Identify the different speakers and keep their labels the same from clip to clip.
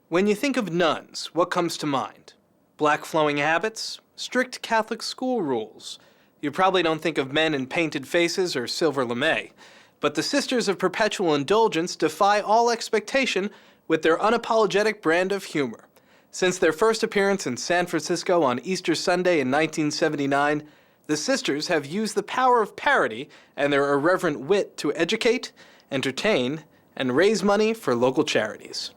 Speaker 1: When you think of nuns, what comes to mind? Black flowing habits? Strict Catholic school rules? You probably don't think of men in painted faces or silver lame. But the Sisters of Perpetual Indulgence defy all expectation with their unapologetic brand of humor. Since their first appearance in San Francisco on Easter Sunday in 1979, the Sisters have used the power of parody and their irreverent wit to educate, entertain, and raise money for local charities.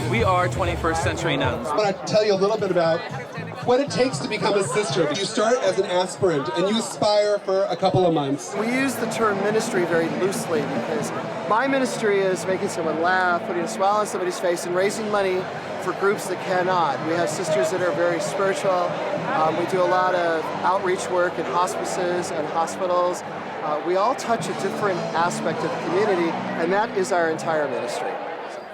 Speaker 2: We are 21st century nuns.
Speaker 3: I want to tell you a little bit about what it takes to become a sister. You start as an aspirant and you aspire for a couple of months.
Speaker 4: We use the term ministry very loosely because my ministry is making someone laugh, putting a smile on somebody's face, and raising money for groups that cannot. We have sisters that are very spiritual. We do a lot of outreach work in hospices and hospitals. We all touch a different aspect of the community, and that is our entire ministry.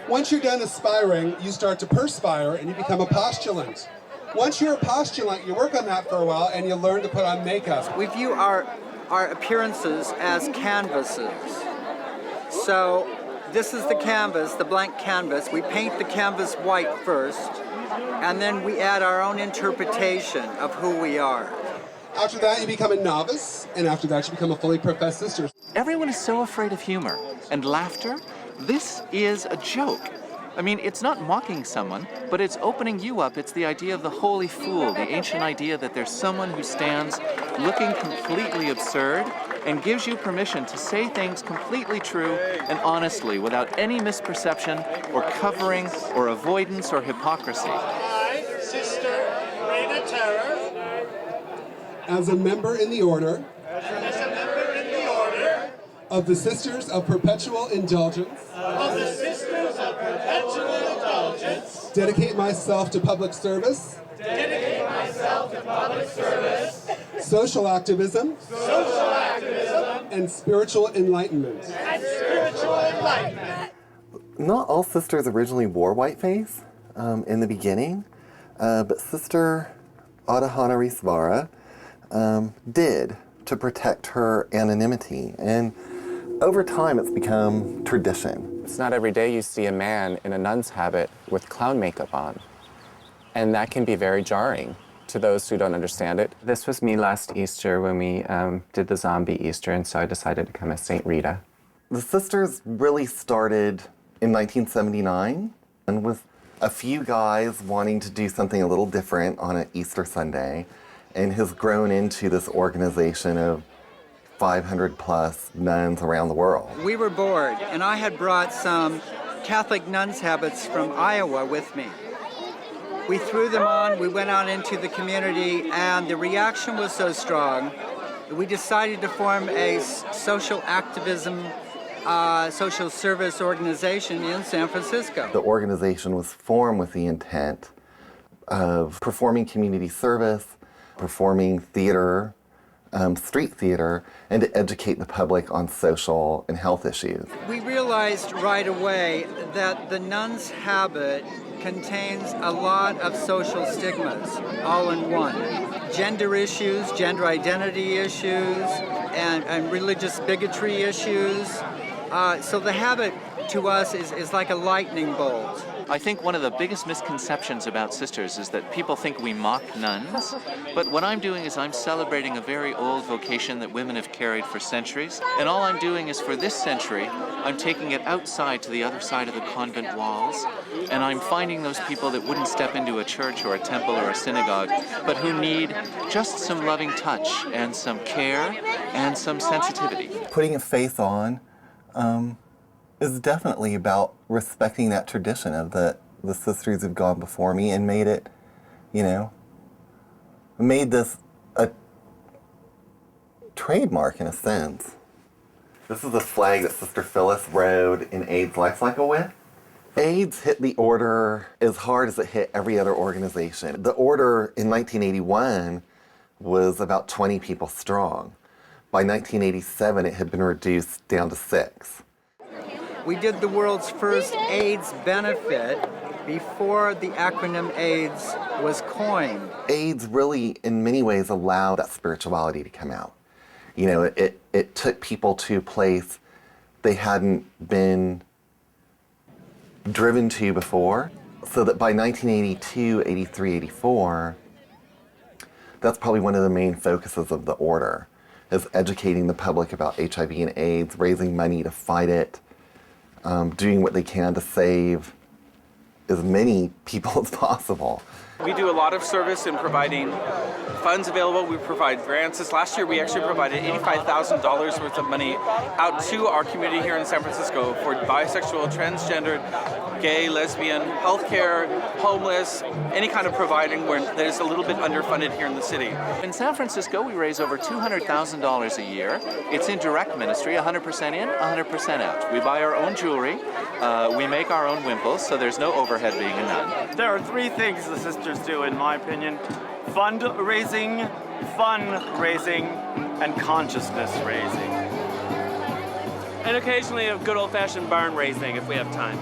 Speaker 3: Once you're done aspiring, you start to perspire and you become a postulant. Once you're a postulant, you work on that for a while and you learn to put on makeup.
Speaker 5: We view our appearances as canvases. So this is the canvas, the blank canvas. We paint the canvas white first, and then we add our own interpretation of who we are.
Speaker 3: After that, you become a novice, and after that, you become a fully professed sister.
Speaker 2: Everyone is so afraid of humor and laughter. This is a joke. I mean, it's not mocking someone, but it's opening you up. It's the idea of the holy fool, the ancient idea that there's someone who stands looking completely absurd and gives you permission to say things completely true and honestly without any misperception or covering or avoidance or hypocrisy.
Speaker 6: I, Sister Reina Terror,
Speaker 3: as a member in the order of the Sisters of Perpetual Indulgence, dedicate myself to public service, social activism, and spiritual enlightenment.
Speaker 7: Not all sisters originally wore whiteface in the beginning, but Sister Adahana did to protect her anonymity. And over time, it's become tradition.
Speaker 8: It's not every day you see a man in a nun's habit with clown makeup on. And that can be very jarring to those who don't understand it. This was me last Easter when we did the zombie Easter, and so I decided to come as Saint Rita.
Speaker 7: The sisters really started in 1979, and with a few guys wanting to do something a little different on an Easter Sunday, and has grown into this organization of 500 plus nuns around the world.
Speaker 5: We were bored, and I had brought some Catholic nuns' habits from Iowa with me. We threw them on, we went out into the community, and the reaction was so strong that we decided to form a social activism, social service organization in San Francisco.
Speaker 7: The organization was formed with the intent of performing community service, performing theater, street theater, and to educate the public on social and health issues.
Speaker 5: We realized right away that the nun's habit contains a lot of social stigmas all in one. Gender issues, gender identity issues, and religious bigotry issues. So the habit to us is like a lightning bolt.
Speaker 2: I think one of the biggest misconceptions about sisters is that people think we mock nuns, but what I'm doing is I'm celebrating a very old vocation that women have carried for centuries, and all I'm doing is for this century, I'm taking it outside to the other side of the convent walls, and I'm finding those people that wouldn't step into a church or a temple or a synagogue, but who need just some loving touch and some care and some sensitivity.
Speaker 7: Putting a face on is definitely about respecting that tradition of the sisters who've gone before me and made it, made this a trademark in a sense. This is a flag that Sister Phyllis rode in AIDS Life Cycle with. AIDS hit the order as hard as it hit every other organization. The order in 1981 was about 20 people strong. By 1987, it had been reduced down to 6.
Speaker 5: We did the world's first AIDS benefit before the acronym AIDS was coined.
Speaker 7: AIDS really, in many ways, allowed that spirituality to come out. You know, it took people to a place they hadn't been driven to before, so that by 1982, 83, 84, that's probably one of the main focuses of the order, is educating the public about HIV and AIDS, raising money to fight it, doing what they can to save as many people as possible.
Speaker 9: We do a lot of service in providing funds available. We provide grants. This last year, we actually provided $85,000 worth of money out to our community here in San Francisco for bisexual, transgendered, gay, lesbian, healthcare, homeless, any kind of providing where that is a little bit underfunded here in the city.
Speaker 2: In San Francisco, we raise over $200,000 a year. It's in direct ministry, 100% in, 100% out. We buy our own jewelry. We make our own wimples, so there's no overhead being a nun.
Speaker 10: There are three things the sisters do, in my opinion: fundraising, fun-raising, and consciousness raising.
Speaker 11: And occasionally a good old-fashioned barn raising if we have time.